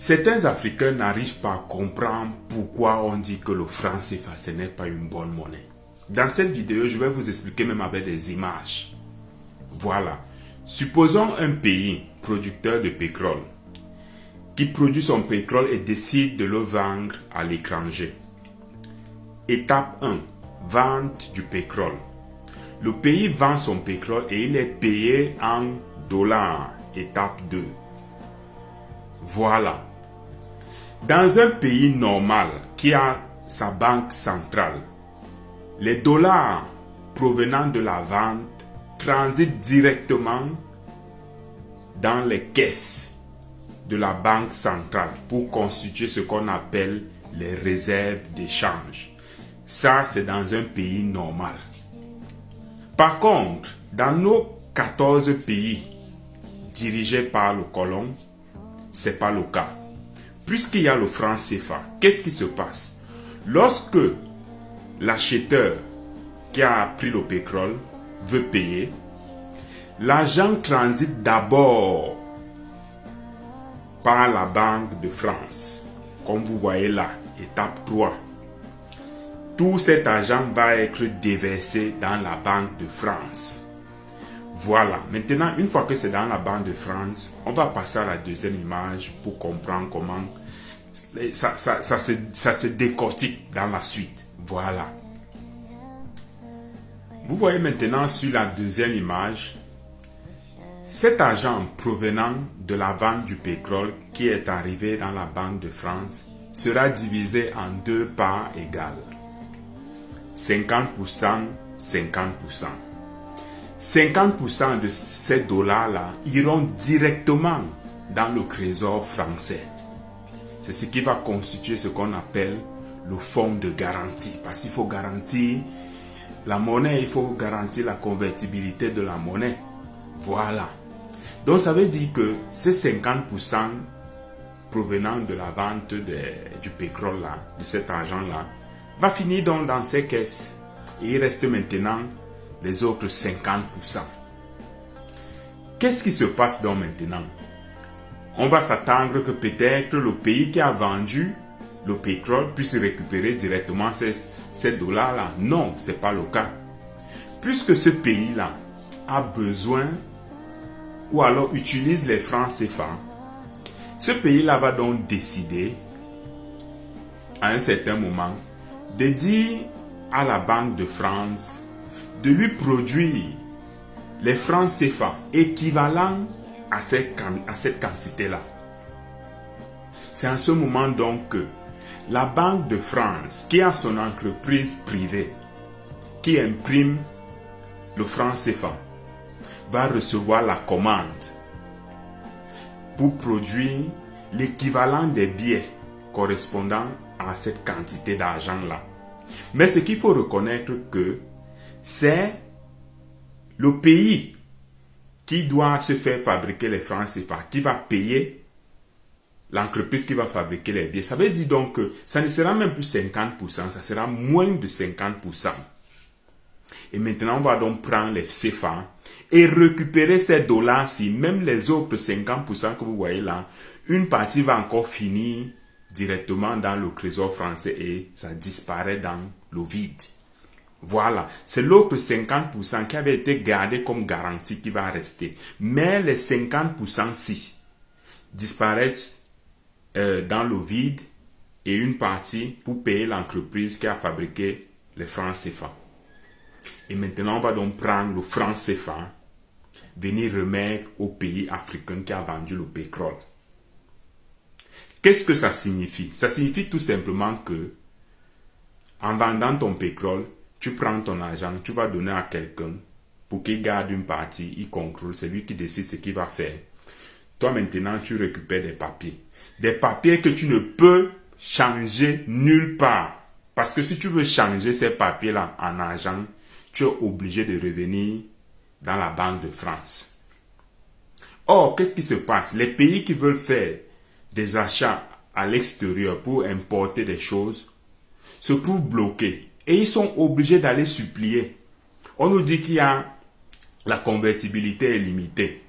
Certains Africains n'arrivent pas à comprendre pourquoi on dit que le franc CFA ce n'est pas une bonne monnaie. Dans cette vidéo, je vais vous expliquer même avec des images. Voilà. Supposons un pays producteur de pétrole qui produit son pétrole et décide de le vendre à l'étranger. Étape 1. Vente du pétrole. Le pays vend son pétrole et il est payé en dollars. Étape 2. Voilà. Dans un pays normal qui a sa banque centrale, les dollars provenant de la vente transitent directement dans les caisses de la banque centrale pour constituer ce qu'on appelle les réserves d'échange. Ça, c'est dans un pays normal. Par contre, dans nos 14 pays dirigés par le colon, ce n'est pas le cas. Puisqu'il y a le franc CFA, qu'est-ce qui se passe? Lorsque l'acheteur qui a pris le pétrole veut payer, l'argent transite d'abord par la Banque de France. Comme vous voyez là, étape 3. Tout cet argent va être déversé dans la Banque de France. Voilà. Maintenant, une fois que c'est dans la Banque de France, on va passer à la deuxième image pour comprendre comment ça se décortique dans la suite. Voilà. Vous voyez maintenant sur la deuxième image, cet argent provenant de la vente du pétrole qui est arrivé dans la Banque de France sera divisé en deux parts égales. 50%, 50%. 50% de ces dollars-là iront directement dans le trésor français. C'est ce qui va constituer ce qu'on appelle le fonds de garantie. Parce qu'il faut garantir la monnaie, il faut garantir la convertibilité de la monnaie. Voilà. Donc ça veut dire que ces 50% provenant de la vente du pétrole-là, de cet argent-là, va finir donc dans ces caisses. Et il reste maintenant les autres 50%. Qu'est-ce qui se passe donc maintenant? On va s'attendre que peut-être le pays qui a vendu le pétrole puisse récupérer directement ces dollars-là. Non, ce n'est pas le cas. Puisque ce pays-là a besoin ou alors utilise les francs CFA, ce pays-là va donc décider à un certain moment de dire à la Banque de France de lui produire les francs CFA équivalents à cette quantité-là. C'est en ce moment donc que la Banque de France, qui a son entreprise privée, qui imprime le franc CFA, va recevoir la commande pour produire l'équivalent des billets correspondant à cette quantité d'argent-là. Mais ce qu'il faut reconnaître que c'est le pays qui doit se faire fabriquer les francs CFA, qui va payer l'entreprise qui va fabriquer les billets. Ça veut dire donc que ça ne sera même plus 50%, ça sera moins de 50%. Et maintenant, on va donc prendre les CFA et récupérer ces dollars-ci, même les autres 50% que vous voyez là, une partie va encore finir directement dans le trésor français et ça disparaît dans le vide. Voilà, c'est l'autre 50% qui avait été gardé comme garantie qui va rester. Mais les 50%-ci disparaissent dans le vide et une partie pour payer l'entreprise qui a fabriqué les francs CFA. Et maintenant, on va donc prendre le franc CFA, venir remettre au pays africain qui a vendu le pétrole. Qu'est-ce que ça signifie? Ça signifie tout simplement que en vendant ton pétrole, tu prends ton argent, tu vas donner à quelqu'un pour qu'il garde une partie, il contrôle, c'est lui qui décide ce qu'il va faire. Toi maintenant, tu récupères des papiers. Des papiers que tu ne peux changer nulle part. Parce que si tu veux changer ces papiers-là en argent, tu es obligé de revenir dans la Banque de France. Or, qu'est-ce qui se passe? Les pays qui veulent faire des achats à l'extérieur pour importer des choses se trouvent bloqués. Et ils sont obligés d'aller supplier. On nous dit qu'il y a la convertibilité est limitée.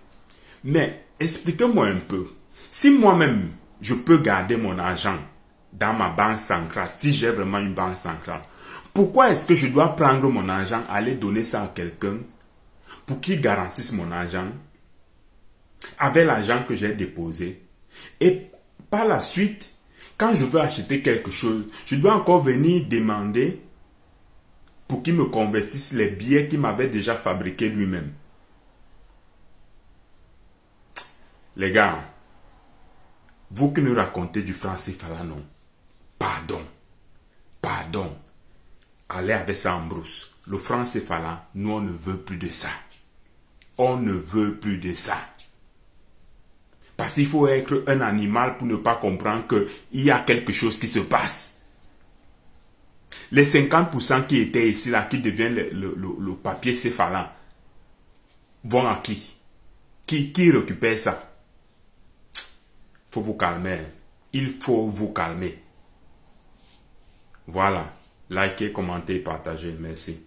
Mais expliquez-moi un peu. Si moi-même, je peux garder mon argent dans ma banque centrale, si j'ai vraiment une banque centrale, pourquoi est-ce que je dois prendre mon argent, aller donner ça à quelqu'un pour qu'il garantisse mon argent avec l'argent que j'ai déposé, et par la suite, quand je veux acheter quelque chose, je dois encore venir demander pour qu'il me convertisse les billets qu'il m'avait déjà fabriqués lui-même. Les gars, vous qui nous racontez du franc CFA là, non. Pardon. Allez avec ça en brousse. Le franc CFA là, nous on ne veut plus de ça. On ne veut plus de ça. Parce qu'il faut être un animal pour ne pas comprendre qu'il y a quelque chose qui se passe. Les 50% qui étaient ici, là, qui deviennent le papier CFA là, vont à qui? Qui récupère ça? Il faut vous calmer. Il faut vous calmer. Voilà. Likez, commentez, partagez. Merci.